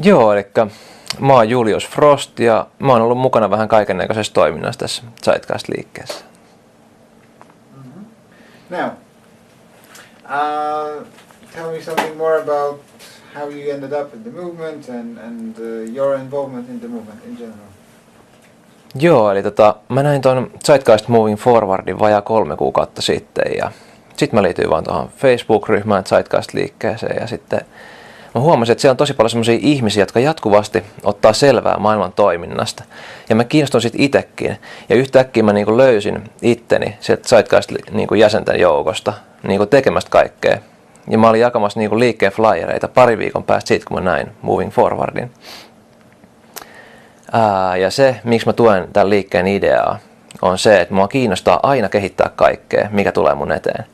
Joo, eli mä oon Julius Frost ja mä oon ollut mukana vähän kaikennäköisessä toiminnassa tässä Zeitgeist-liikkeessä. Mm-hmm. Now, tell me something more about how you ended up in the movement and your involvement in the movement in general. Joo, eli mä näin ton Zeitgeist Moving Forwardin vajaa 3 kuukautta sitten ja sitten mä liityin vaan tuohon Facebook-ryhmään Zeitgeist-liikkeeseen ja sitten mä huomasin, että siellä on tosi paljon semmoisia ihmisiä, jotka jatkuvasti ottaa selvää maailman toiminnasta. Ja mä kiinnostun siitä itsekin. Ja yhtäkkiä mä niinku löysin itteni sieltä Zeitgeist-jäsenten joukosta niinku tekemästä kaikkea. Ja mä olin jakamassa niinku liikkeen flyereita 2 viikon päästä siitä, kun mä näin Moving Forwardin. Ja se, miksi mä tuen tämän liikkeen ideaa, on se, että mua kiinnostaa aina kehittää kaikkea, mikä tulee mun eteen.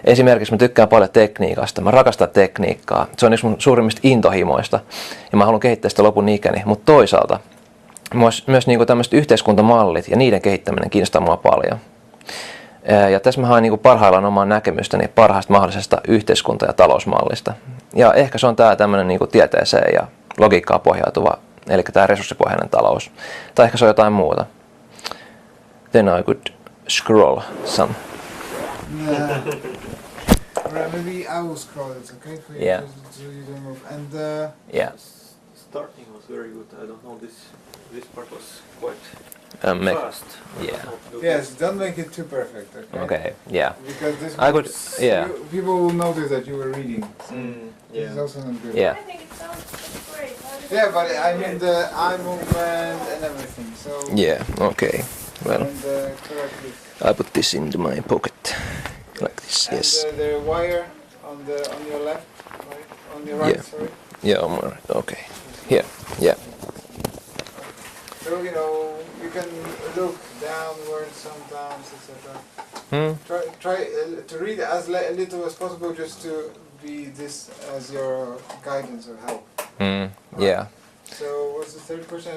Esimerkiksi mä tykkään paljon tekniikasta, mä rakastan tekniikkaa, se on yksi mun suurimmista intohimoista ja mä haluan kehittää sitä lopun ikäni, mutta toisaalta myös niinku tämmöiset yhteiskuntamallit ja niiden kehittäminen kiinnostaa mua paljon. Ja tässä mä haen niinku parhaillaan omaa näkemystäni parhaasta mahdollisesta yhteiskunta- ja talousmallista. Ja ehkä se on tää tämmönen niinku tieteeseen ja logiikkaan pohjautuva, eli tää resurssipohjainen talous. Tai ehkä se on jotain muuta. Then I could scroll some. Maybe I will scroll it, okay? For you, Yeah. so you don't move. And Yeah. Starting was very good. I don't know, this part was quite fast. Yeah. yes, don't make it too perfect, okay? Okay. Yeah. Because this I could. makes Yeah. people will notice that you were reading. So this Yeah. is also not good. Yeah. I think it sounds great. Yeah, but I mean the eye movement and everything. So Yeah. Okay. Well, and correctly. I put this into my pocket like this. Yes. And the wire on your left, right? On your right, Yeah. sorry. Yeah. Okay. Here. Yeah. So you can look downwards sometimes, etc. Hmm. Try to read as little as possible, just to be this as your guidance or help. Hmm. Yeah. So what's the third question?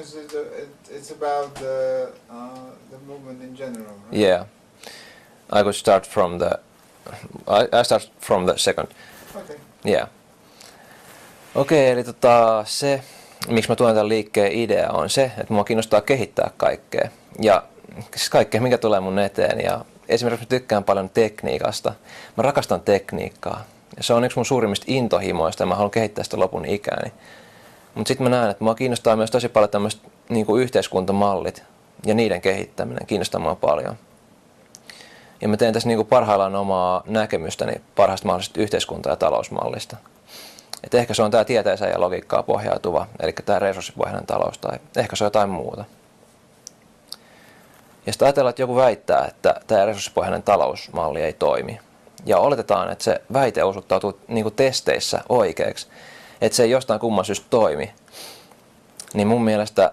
It's about the movement in general, right? Yeah. I could start from the. I start from the second. Okay. Yeah. Okei, eli se, miksi mä tuen tämän liikkeen idea on se, että mua kiinnostaa kehittää kaikkea. Ja siis kaikkea, mikä tulee mun eteen. Ja esimerkiksi mä tykkään paljon tekniikasta. Mä rakastan tekniikkaa. Ja se on yksi mun suurimmista intohimoista ja mä haluan kehittää sitä lopun ikääni. Mutta sitten mä näen, että mua kiinnostaa myös tosi paljon tämmöiset niinku yhteiskuntamallit ja niiden kehittäminen kiinnostaa mua paljon. Ja mä teen tässä niinku parhaillaan omaa näkemystäni parhaasta mahdollisesta yhteiskunta- ja talousmallista. Et ehkä se on tää tieteeseen ja logiikkaa pohjautuva, eli tää resurssipohjainen talous, tai ehkä se on jotain muuta. Ja sitten ajatellaan, että joku väittää, että tämä resurssipohjainen talousmalli ei toimi. Ja oletetaan, että se väite osoittautuu niinku testeissä oikeaksi, että se ei jostain kumman syystä toimi. Niin mun mielestä...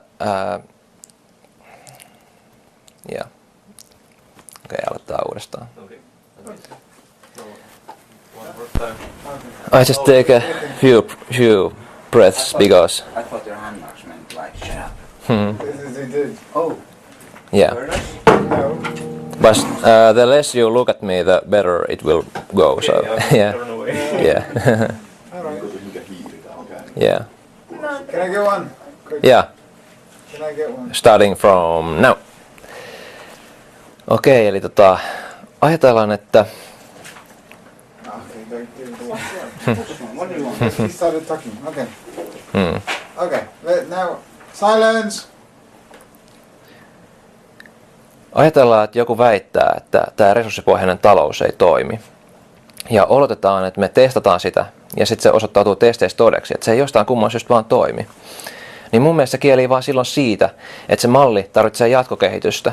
Okei, aloitetaan uudestaan. Okay. No, one more time. I just take a few breaths because... I thought your hand marks meant like shut up. They did. Oh, Yeah. very nice. No. But the less you look at me, the better it will go. So yeah, Turn away. yeah, All right. yeah, Can I get one? Quick. yeah. Can I get one? Starting from now. Okei, eli ajatellaan, että Okay, What do you want? he started talking. Okay. hmm, Okay. Now, silence. ajatellaan, että joku väittää, että tämä resurssipohjainen talous ei toimi. Ja oletetaan, että me testataan sitä ja sitten se osoittautuu testeissä todeksi, että se ei jostain kumman syystä vaan toimi. Niin mun mielestä se kielii vaan silloin siitä, että se malli tarvitsee jatkokehitystä.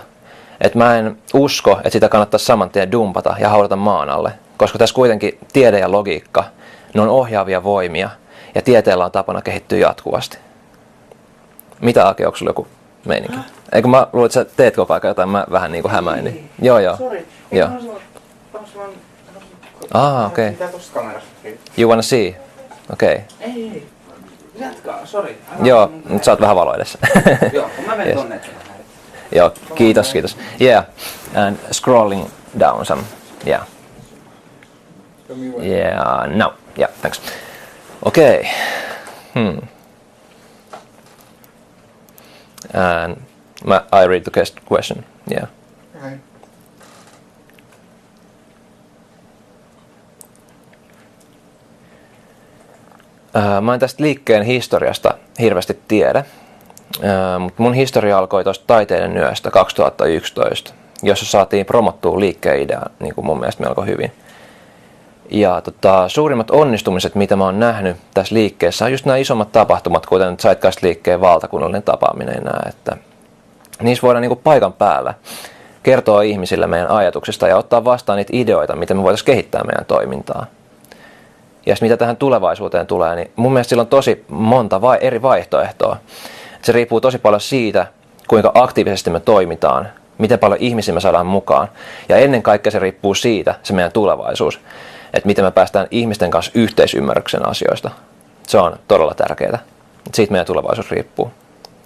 Että mä en usko, että sitä kannattaisi saman tien dumpata ja haudata maan alle. Koska tässä kuitenkin tiede ja logiikka, ne on ohjaavia voimia ja tieteellä on tapana kehittyä jatkuvasti. Mitä Aki, onko sulla joku meininki? Eikö mä luulen, että sä teet koko ajan jotain, mä vähän niinku hämäin. Niin. Joo. Sorry. Joo. Okei. Mitä tosta kamerasta? You wanna see? Okei. Ei. Jatkaa, sorry. Joo, nyt sä oot vähän valo edessä. Joo, kun mä menen Yes. tonne. Joo, kiitos. Yeah, and scrolling down some. Yeah, Tell me what. yeah, no, yeah, thanks. Okay. And I read the question. Yeah. Okay. Mä en tästä liikkeen historiasta hirveästi tiedä, mutta mun historia alkoi tuosta Taiteiden yöstä 2011, jossa saatiin promottua liikkeen idea niin kuin mun mielestä melko hyvin. Ja suurimmat onnistumiset, mitä mä oon nähnyt tässä liikkeessä, on just nämä isommat tapahtumat, kuten Zeitgeist-liikkeen valtakunnallinen tapaaminen ja nämä, että niissä voidaan niin kuin paikan päällä kertoa ihmisille meidän ajatuksista ja ottaa vastaan niitä ideoita, miten me voitaisiin kehittää meidän toimintaa. Ja mitä tähän tulevaisuuteen tulee, niin mun mielestä sillä on tosi monta eri vaihtoehtoa. Se riippuu tosi paljon siitä, kuinka aktiivisesti me toimitaan, miten paljon ihmisiä me saadaan mukaan. Ja ennen kaikkea se riippuu siitä, se meidän tulevaisuus, että miten me päästään ihmisten kanssa yhteisymmärryksen asioista. Se on todella tärkeää. Siitä meidän tulevaisuus riippuu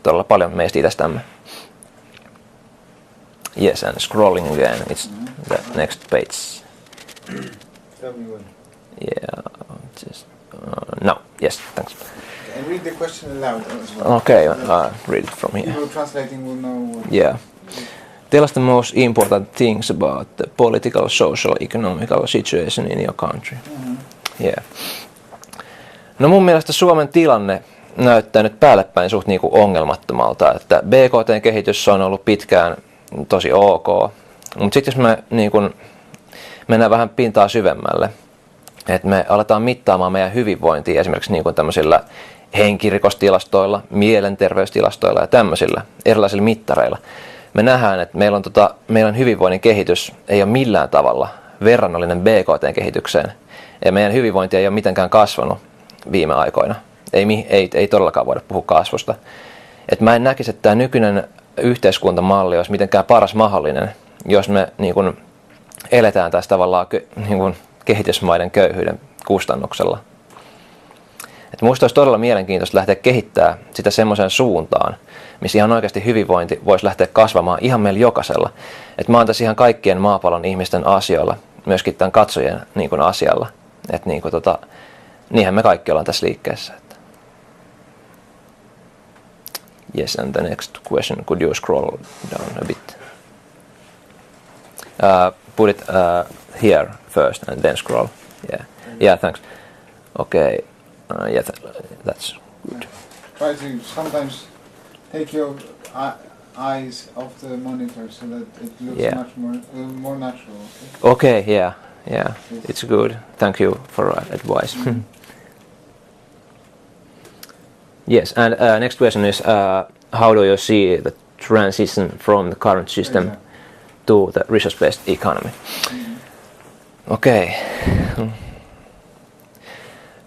todella paljon meistä itsestämme. Yes, and scrolling again, it's the next page. Tell me when. Yeah, just no, yes, thanks. And read the question aloud as well. Okay, read it from here. People translating will know what. Yeah. Tell us the most important things about the political, social, economical situation in your country. Mm-hmm. Yeah. No mun mielestä Suomen tilanne näyttää nyt päällepäin suht niinku ongelmattomalta, että BKT-kehitys on ollut pitkään tosi ok, mutta sitten jos me niinku mennään vähän pintaa syvemmälle, että me aletaan mittaamaan meidän hyvinvointia esimerkiksi niin kuin tämmöisillä henkirikostilastoilla, mielenterveystilastoilla ja tämmöisillä erilaisilla mittareilla. Me nähdään, että meidän hyvinvoinnin kehitys ei ole millään tavalla verrannollinen BKT-kehitykseen. Ja meidän hyvinvointi ei ole mitenkään kasvanut viime aikoina. Ei todellakaan voida puhua kasvusta. Et mä en näkisi, että tämä nykyinen yhteiskuntamalli olisi mitenkään paras mahdollinen, jos me niin kuin eletään tässä tavallaan niin kuin kehitysmaiden köyhyyden kustannuksella. Minusta olisi todella mielenkiintoista lähteä kehittämään sitä semmoiseen suuntaan, missä ihan oikeasti hyvinvointi voisi lähteä kasvamaan ihan meillä jokaisella. Että mä oon tässä ihan kaikkien maapallon ihmisten asioilla, myöskin tämän katsojien niin kuin asialla. Että niin kuin niinhän me kaikki ollaan tässä liikkeessä. Yes, and the next question, could you scroll down a bit? Put it here first and then scroll. Yeah, thanks. Okay, yeah, that's good. Try to sometimes take your eyes off the monitor so that it looks much more natural. Okay, yeah, it's good. Thank you for advice. Yes, and next question is, how do you see the transition from the current system to the resource-based economy? Okei.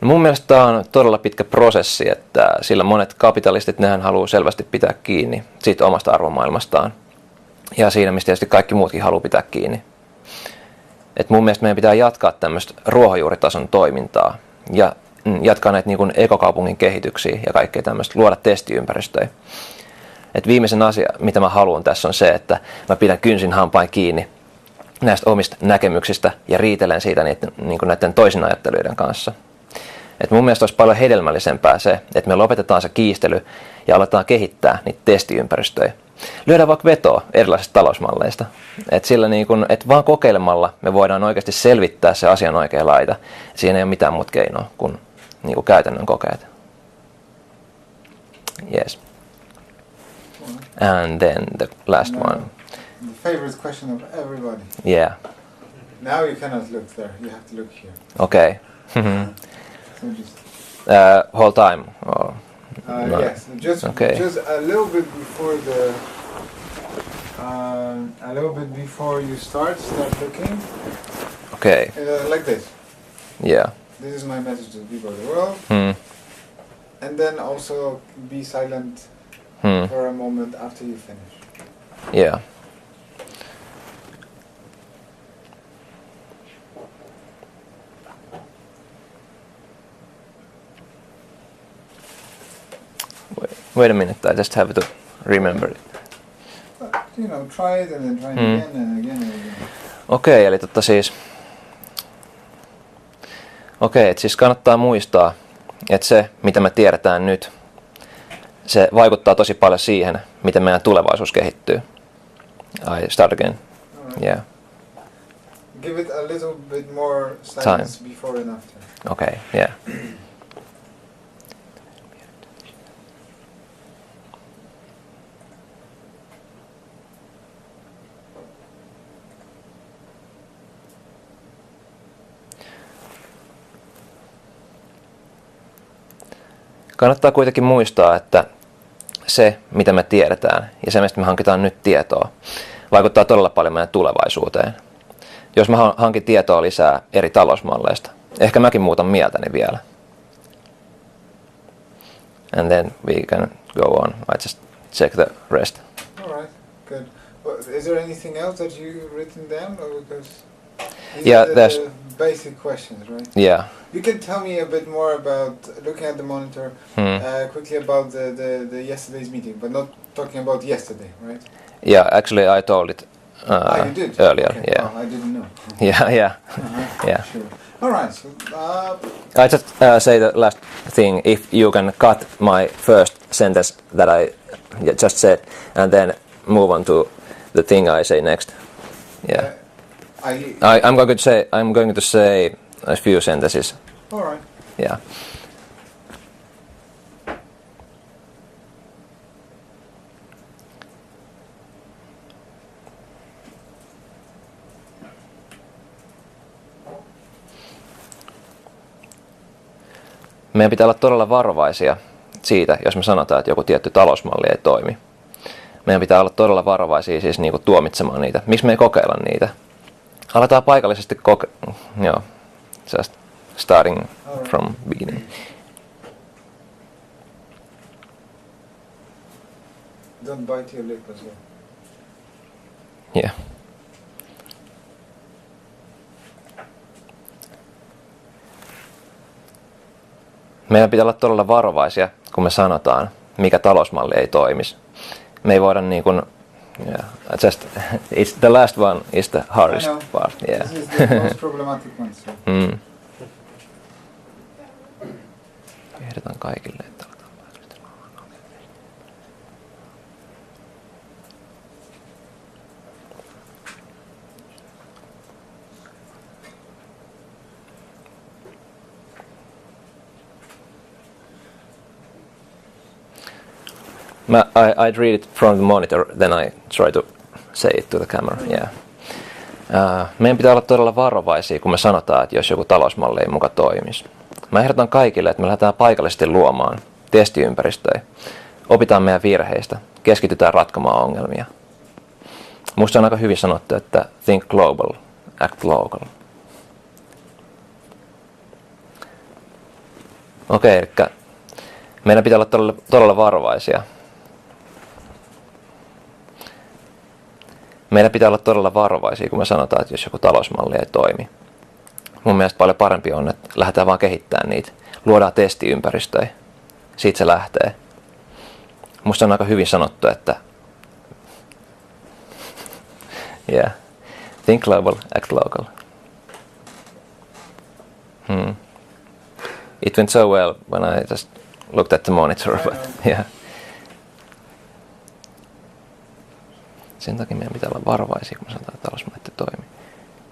No mun mielestä tämä on todella pitkä prosessi, että sillä monet kapitalistit nehän haluaa selvästi pitää kiinni siitä omasta arvomaailmastaan. Ja siinä, mistä tietysti kaikki muutkin haluaa pitää kiinni. Et mun mielestä meidän pitää jatkaa tämmöistä ruohonjuuritason toimintaa ja jatkaa näitä niin kuin ekokaupungin kehityksiä ja kaikkea tämmöistä, luoda testiympäristöjä. Et viimeisen asia, mitä mä haluan tässä on se, että mä pidän kynsin hampain kiinni näistä omista näkemyksistä ja riitelen siitä näiden toisinajattelijoiden kanssa. Et mun mielestä olisi paljon hedelmällisempää se, että me lopetetaan se kiistely ja aletaan kehittää niitä testiympäristöjä. Lyödään vaikka vetoa erilaisista talousmalleista. Et vaan kokeilemalla me voidaan oikeasti selvittää se asian oikea laita. Siinä ei ole mitään muuta keinoa kuin käytännön kokeet. Yes. And then the last one. The favorite question of everybody. Yeah. Now you cannot look there. You have to look here. Okay. So just. Whole time. Or no? Yes. Just a little bit before you start looking. Okay. Like this. Yeah. This is my message to the people of the world. And then also be silent for a moment after you finish. Yeah. Wait a minute, I just have to remember it. Try it and then try it again and again and again. Okei, eli siis kannattaa muistaa, että se, mitä me tiedetään nyt, se vaikuttaa tosi paljon siihen, miten meidän tulevaisuus kehittyy. I start again. Yeah. Give it a little bit more silence before and after. Okay, yeah. Kannattaa kuitenkin muistaa, että se, mitä me tiedetään ja se, mistä me hankitaan nyt tietoa, vaikuttaa todella paljon meidän tulevaisuuteen. Jos mä hankin tietoa lisää eri talousmalleista, ehkä mäkin muutan mieltäni vielä. And then we can go on. I just check the rest. All right, good. Well, is there anything else that you've written down, or because these Yeah, are there's- the basic questions, right? Yeah. You can tell me a bit more about looking at the monitor, quickly about the yesterday's meeting, but not talking about yesterday, right? Yeah, actually I told it You did earlier. Okay. Yeah. Oh, I didn't know. Yeah. Yeah. Sure. All right. So, I just say the last thing. If you can cut my first sentence that I just said, and then move on to the thing I say next. Yeah. I'm going to say a few sentences. All right. Yeah. Meidän pitää olla todella varovaisia siitä, jos me sanotaan, että joku tietty talousmalli ei toimi. Meidän pitää olla todella varovaisia siis niin kuin tuomitsemaan niitä. Miksi me ei kokeilla niitä? Aletaan paikallisesti joo, just starting from beginning. Don't bite your lip as well. Yeah. Meidän pitää olla todella varovaisia, kun me sanotaan, mikä talousmalli ei toimisi. Me ei voida niin kuin, just, it's the last one is the hardest I know. part. Yeah. This is the most problematic one. So. Ehdotan kaikille, että aletaan paikallisesti. I'd read it from the monitor, then I try to say it to the camera. Yeah. Meidän pitää olla todella varovaisia, kun me sanotaan, että jos joku talousmalli ei muka toimisi. Mä ehdotan kaikille, että me lähdetään paikallisesti luomaan testiympäristöjä. Opitaan meidän virheistä, keskitytään ratkomaan ongelmia. Musta on aika hyvin sanottu, että think global, act local. Okei, eli meidän pitää olla todella varovaisia. Meidän pitää olla todella varovaisia, kun me sanotaan, että jos joku talousmalli ei toimi. Mun mielestä paljon parempi on, että lähdetään vaan kehittämään niitä. Luodaan testiympäristöjä. Siitä se lähtee. Musta on aika hyvin sanottu, että yeah. Think global, act local. It went so well when I just looked at the monitor, but yeah. Sen takia meidän pitää olla varovaisia, kun me sanotaan, että talousmalli ei toimi.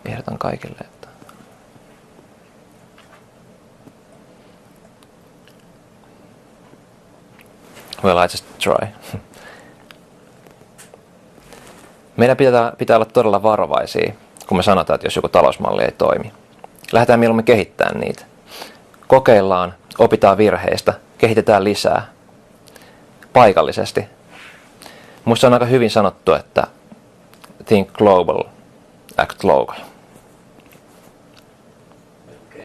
Ehdotan kaikille, että well, I just try. Meidän pitää olla todella varovaisia, kun me sanotaan, että jos joku talousmalli ei toimi. Lähdetään mieluummin kehittämään niitä. Kokeillaan, opitaan virheistä, kehitetään lisää. Paikallisesti. Musta on aika hyvin sanottu, että think global, act local.